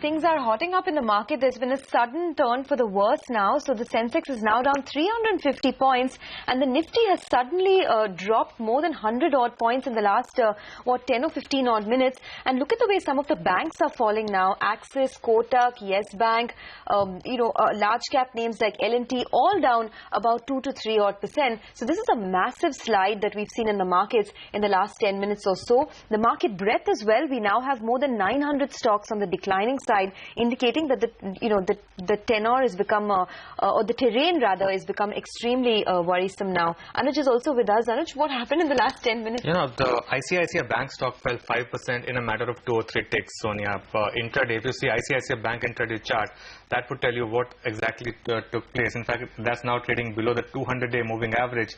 things are hotting up in the market. There's been a sudden turn for the worse now. So the Sensex is now down 350 points and the Nifty has suddenly dropped more than 100 odd points in the last 10 or 15 odd minutes. And look at the way some of the banks are falling now. Axis, Kotak, Yes Bank, large cap names like L&T, all down about 2 to 3 odd %. So this is a massive slide that we've seen in the markets in the last 10 minutes or so. The market breadth as well, we now have more than 900 stocks on the declining side, indicating that the tenor has become, or the terrain rather, has become extremely worrisome now. Anuj is also with us. Anuj, what happened in the last 10 minutes? The ICICI Bank stock fell 5% in a matter of 2 or 3 ticks, Sonia. Intraday, if you see ICICI Bank intraday chart, that would tell you what exactly took place. In fact, that's now trading below the 200-day moving average.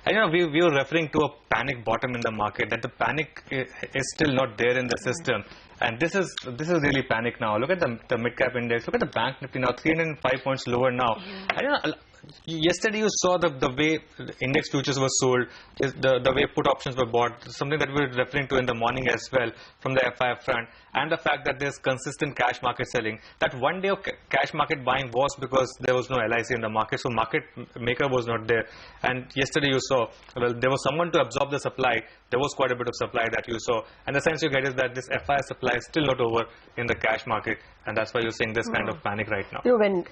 And we were referring to a panic bottom in the market, that the panic is still not there in the system. And this is really panic now. Look at the mid-cap index. Look at the Bank Nifty now, 305 points lower now. Yesterday you saw the way the index futures were sold, the way put options were bought, something that we were referring to in the morning as well from the FIF front, and the fact that there's consistent cash market selling. That one day of cash market buying was because there was no LIC in the market, so market maker was not there. And yesterday you saw, well, there was someone to absorb the supply. There was quite a bit of supply that you saw. And the sense you get is that this FII supply is still not over in the cash market, and that's why you're seeing this kind of panic right now.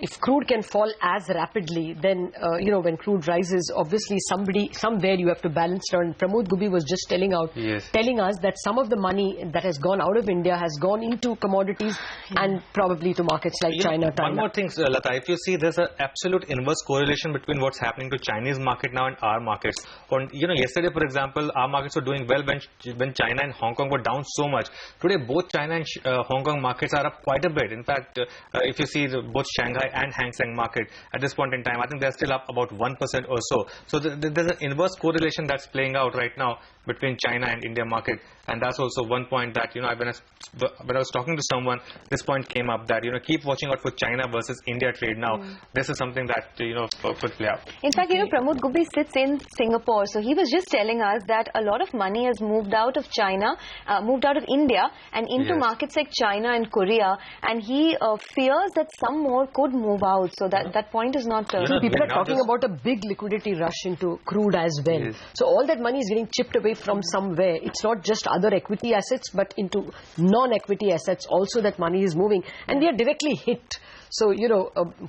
If crude can fall as rapidly, then when crude rises, obviously somewhere you have to balance it. And Pramod Gubbi was just telling us that some of the money that has gone out of India has gone into commodities and probably to markets like China. One more thing, Lata, if you see, there's an absolute inverse correlation between what's happening to Chinese market now and our markets. Yesterday, for example, our markets were doing well when China and Hong Kong were down so much. Today, both China and Hong Kong markets are up quite a bit. In fact, if you see both Shanghai and Hang Seng market at this point in time, I think they're still up about 1% or so. So there's an inverse correlation that's playing out right now between China and India market, and that's also one point that when I was talking to someone, this point came up that keep watching out for China versus India trade now. This is something that could play out. In fact, Pramod Gubbi sits in Singapore, so he was just telling us that a lot of money has moved out of China, moved out of India and into markets like China and Korea, and he fears that some more could move out. So that point is not. People are talking about a big liquidity rush into crude as well. So all that money is getting chipped away from somewhere. It's not just other equity assets, but into non-equity assets also that money is moving, and we are directly hit. So,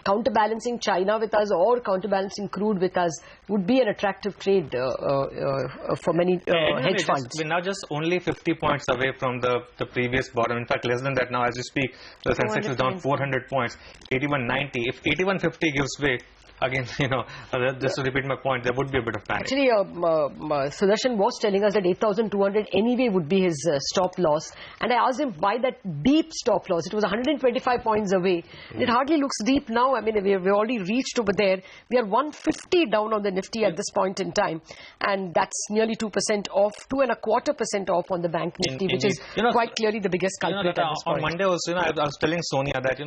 counterbalancing China with us or counterbalancing crude with us would be an attractive trade for many hedge funds. We're now just only 50 points away from the previous bottom. In fact, less than that now as we speak. The Sensex is down 400 points, 8190. If 8150 gives way, again, just to repeat my point, there would be a bit of panic. Actually, Sudarshan was telling us that 8,200 anyway would be his stop loss. And I asked him why that deep stop loss. It was 125 points away. It hardly looks deep now. I mean, we've already reached over there. We are 150 down on the Nifty at this point in time. And that's nearly 2% off, 2.25% off on the Bank Nifty, which is quite clearly the biggest culprit at this point. On Monday also, I was telling Sonia that,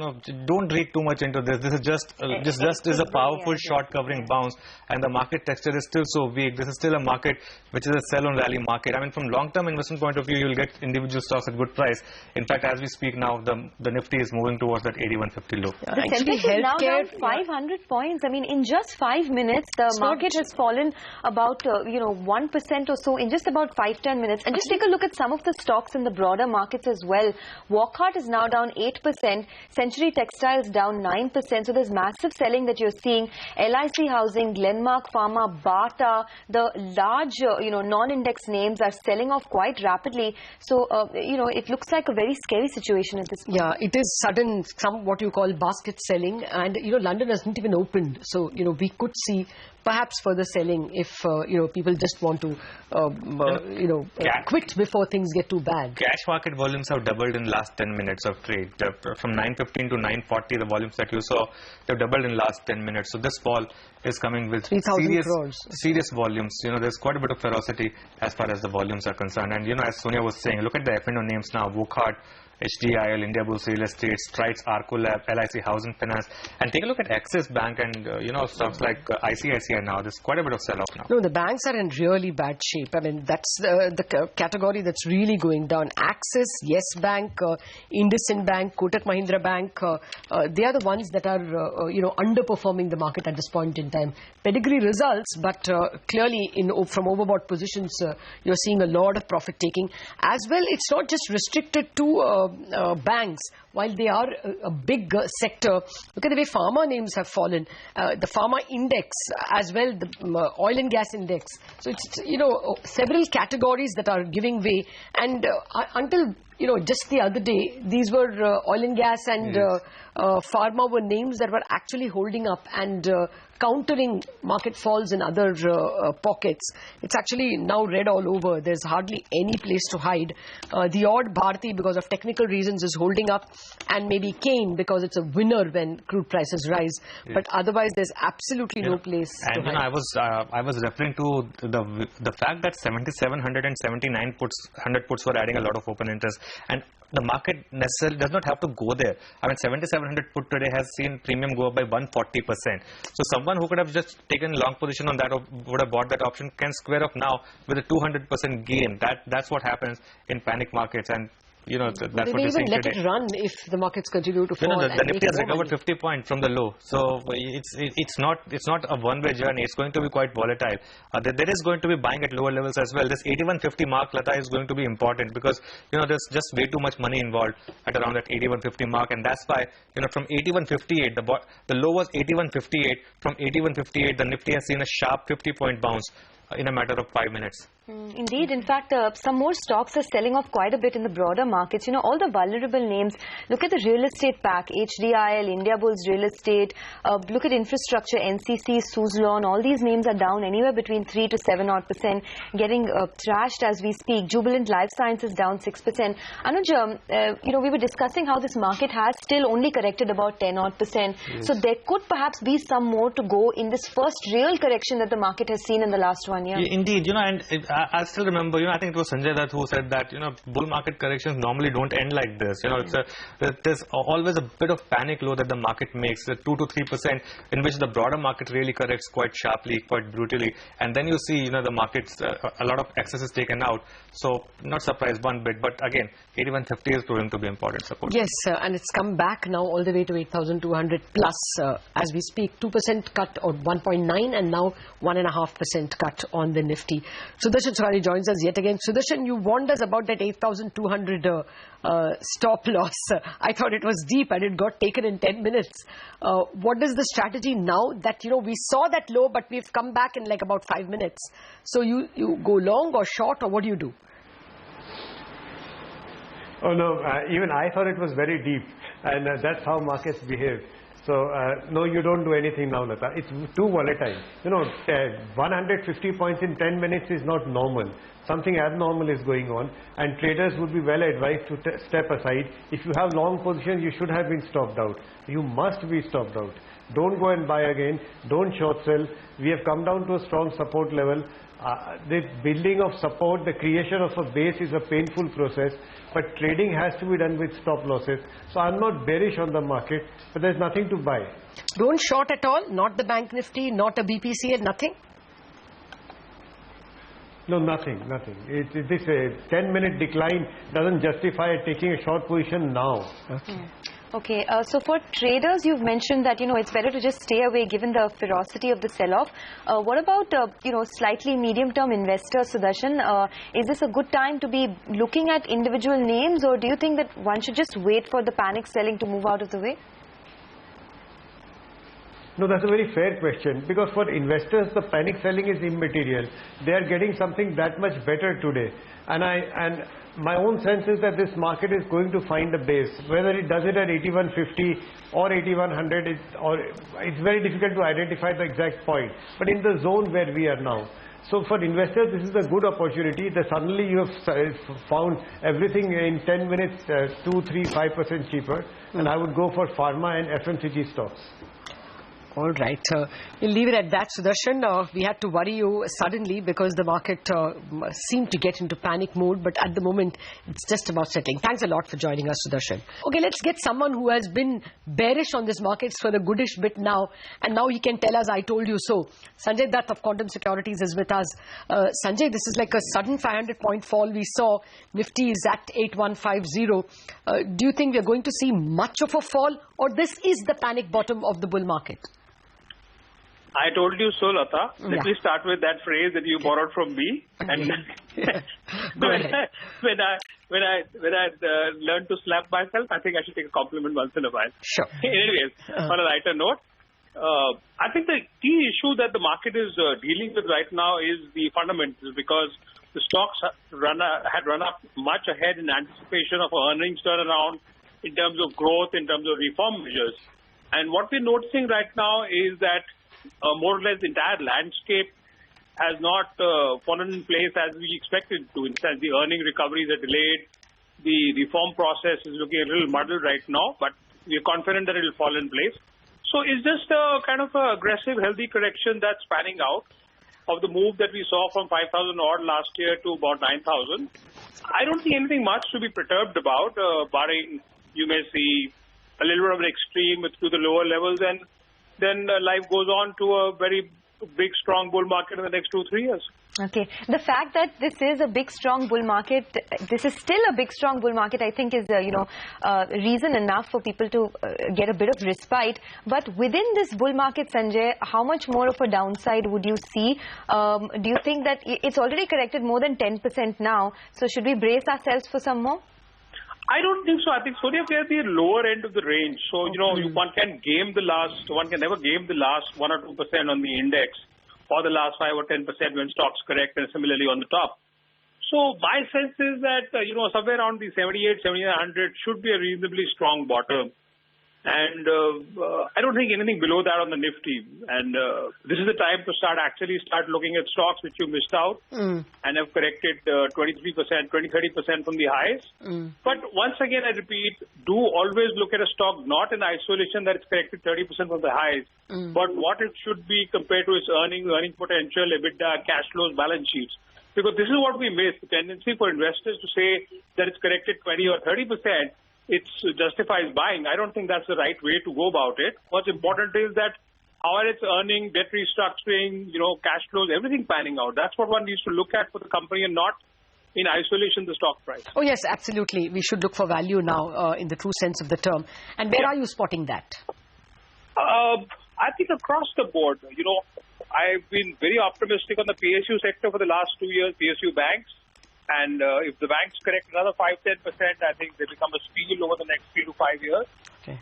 don't read too much into this. This is just is a powerful short covering bounce, and the market texture is still so weak. This is still a market which is a sell on rally market. I mean, from long-term investment point of view, you'll get individual stocks at good price. In fact, as we speak now, the Nifty is moving towards that 8150 low. The Sensex is now down 500 points. I mean, in just 5 minutes, the market has fallen about 1% or so in just about 5-10 minutes. And just take a look at some of the stocks in the broader markets as well. Wockhardt is now down 8%. Century Textiles down 9%. So there's massive selling that you're seeing. LIC Housing, Glenmark Pharma, Bata, the large non-index names are selling off quite rapidly. So it looks like a very scary situation at this point. Yeah, it is sudden, some what you call basket selling, and London hasn't even opened. So we could see perhaps further selling if people just want to quit before things get too bad. Cash market volumes have doubled in last 10 minutes of trade. From 9:15 to 9:40, the volumes that you saw, they've doubled in last 10 minutes. So this fall is coming with serious volumes. There's quite a bit of ferocity as far as the volumes are concerned. And as Sonia was saying, look at the F&O names now. Wockhardt HDIL, Indiabulls Real Estate, Strides, Arcolab, LIC Housing Finance, and take a look at Axis Bank and stocks like ICICI now. There's quite a bit of sell-off now. No, the banks are in really bad shape. I mean, that's the category that's really going down. Axis, Yes Bank, IndusInd Bank, Kotak Mahindra Bank, they are the ones that are underperforming the market at this point in time. Pedigree results, but clearly from overbought positions, you're seeing a lot of profit taking. As well, it's not just restricted to banks. While they are a big sector, look at the way pharma names have fallen. The pharma index as well, the oil and gas index. So it's several categories that are giving way. And until just the other day, these were oil and gas and pharma were names that were actually holding up and countering market falls in other pockets. It's actually now red all over. There's hardly any place to hide. The odd Bharti, because of technical reasons, is holding up, and maybe Kane because it's a winner when crude prices rise. Yes. But otherwise, there's absolutely no place to hide. I was referring to the fact that 7,700 and 7,900 puts were adding a lot of open interest, and the market necessarily does not have to go there. I mean, 7,700 put today has seen premium go up by 140%. So someone who could have just taken long position on that or would have bought that option can square up now with a 200% gain. That's what happens in panic markets, and that's what they may even let it run if the markets continue to fall. The Nifty has recovered 50 points from the low, so it's not a one-way journey. It's going to be quite volatile. There is going to be buying at lower levels as well. This 8150 mark, Lata, is going to be important because there's just way too much money involved at around that 8150 mark, and that's why from 8158 the low was 8158. From 8158 the Nifty has seen a sharp 50-point bounce in a matter of 5 minutes. Indeed. In fact, some more stocks are selling off quite a bit in the broader markets. All the vulnerable names. Look at the real estate pack, HDIL, Indiabulls Real Estate. Look at infrastructure, NCC, Suzlon. All these names are down anywhere between 3 to 7% getting trashed as we speak. Jubilant Life Sciences down 6%. Anuj, we were discussing how this market has still only corrected about 10%. Yes. So there could perhaps be some more to go in this first real correction that the market has seen in the last 1 year. Yeah, indeed, and I still remember, I think it was Sanjay Dutt who said that, bull market corrections normally don't end like this. There's always a bit of panic low that the market makes, 2 to 3%, in which the broader market really corrects quite sharply, quite brutally. And then you see, the markets, a lot of excess is taken out. So, not surprised one bit. But again, 8150 is proving to be important support. Yes, and it's come back now all the way to 8,200 plus as we speak. 2% cut or 1.9 and now 1.5% cut on the Nifty. Sudarshan Sukhani joins us yet again. Sudarshan, you warned us about that 8,200 stop loss. I thought it was deep and it got taken in 10 minutes. What is the strategy now that, we saw that low but we've come back in like about 5 minutes. So you go long or short, or what do you do? Oh no, even I thought it was very deep, and that's how markets behave. So, no, you don't do anything now, Lata. It's too volatile. 150 points in 10 minutes is not normal. Something abnormal is going on, and traders would be well advised to step aside. If you have long positions, you should have been stopped out. You must be stopped out. Don't go and buy again. Don't short sell. We have come down to a strong support level. The building of support, the creation of a base is a painful process, but trading has to be done with stop losses. So I'm not bearish on the market, but there's nothing to buy. Don't short at all? Not the Bank Nifty, not a BPCL, nothing? No, nothing. This 10-minute decline doesn't justify taking a short position now. Okay, so for traders, you've mentioned that, it's better to just stay away given the ferocity of the sell-off. What about, slightly medium-term investors, Sudarshan? Is this a good time to be looking at individual names, or do you think that one should just wait for the panic selling to move out of the way? No, that's a very fair question, because for investors, the panic selling is immaterial. They are getting something that much better today. And my own sense is that this market is going to find a base. Whether it does it at 8150 or 8100, it's very difficult to identify the exact point. But in the zone where we are now. So for investors, this is a good opportunity that suddenly you have found everything in 10 minutes 2, 3, 5% cheaper. And I would go for pharma and FMCG stocks. All right. We'll leave it at that, Sudarshan. We had to worry you suddenly because the market seemed to get into panic mode, but at the moment, it's just about settling. Thanks a lot for joining us, Sudarshan. Okay, let's get someone who has been bearish on this markets for a goodish bit now, and now he can tell us, I told you so. Sanjay Dutt of Quantum Securities is with us. Sanjay, this is like a sudden 500-point fall we saw. Nifty is at 8150. Do you think we're going to see much of a fall, or this is the panic bottom of the bull market? I told you so, Lata. Let me start with that phrase that you borrowed from me. And when I learned to slap myself, I think I should take a compliment once in a while. Sure. Anyways, on a lighter note, I think the key issue that the market is dealing with right now is the fundamentals, because the stocks had run up much ahead in anticipation of earnings turnaround in terms of growth, in terms of reform measures. And what we're noticing right now is that more or less the entire landscape has not fallen in place as we expected to. Instead, the earning recoveries are delayed. The reform process is looking a little muddled right now, but we are confident that it will fall in place. So it's just a kind of a aggressive, healthy correction that's panning out of the move that we saw from 5,000 odd last year to about 9,000. I don't think anything much to be perturbed about, barring you may see a little bit of an extreme to the lower levels, and then life goes on to a very big, strong bull market in the next 2-3 years. Okay. The fact that this is a big, strong bull market, this is still a big, strong bull market, I think is, reason enough for people to get a bit of respite. But within this bull market, Sanjay, how much more of a downside would you see? Do you think that it's already corrected more than 10% now? So should we brace ourselves for some more? I don't think so. I think Sonia, we are at the lower end of the range. So, one can never game the last 1 or 2% on the index, or the last 5 or 10% when stocks correct, and similarly on the top. So my sense is that, somewhere around the 78, 7900 should be a reasonably strong bottom. And I don't think anything below that on the Nifty. And this is the time to start looking at stocks which you missed out and have corrected 23%, 20-30% from the highs. But once again, I repeat, do always look at a stock not in isolation that it's corrected 30% from the highs, but what it should be compared to its earning potential, EBITDA, cash flows, balance sheets. Because this is what we miss. The tendency for investors to say that it's corrected 20 or 30%. It justifies buying. I don't think that's the right way to go about it. What's important is that how are its earning, debt restructuring, cash flows, everything panning out. That's what one needs to look at for the company and not in isolation the stock price. Oh, yes, absolutely. We should look for value now in the true sense of the term. And where are you spotting that? I think across the board, I've been very optimistic on the PSU sector for the last 2 years, PSU banks. And if the banks correct another 5-10%, I think they become a steal over the next 3 to 5 years,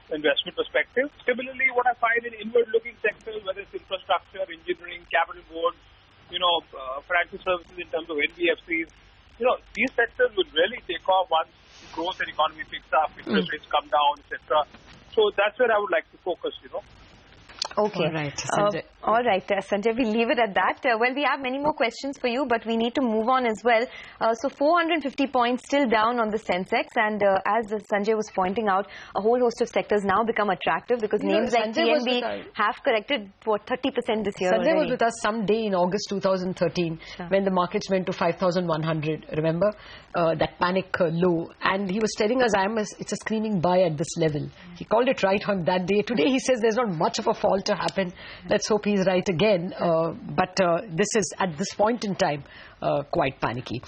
investment perspective. Similarly, what I find in inward-looking sectors, whether it's infrastructure, engineering, capital goods, financial services in terms of NBFCs, these sectors will really take off once growth and economy picks up, interest rates come down, etc. So that's where I would like to focus, Okay. All right, Sanjay, we'll leave it at that. Well, we have many more questions for you, but we need to move on as well. So 450 points still down on the Sensex, and as Sanjay was pointing out, a whole host of sectors now become attractive because names like TNB have corrected for 30% this year. Sanjay was with us some day in August 2013 when the markets went to 5,100. Remember that panic low, and he was telling us, it's a screaming buy at this level. He called it right on that day. Today he says there's not much of a fall to happen. Let's hope he's right again. But this is, at this point in time, quite panicky.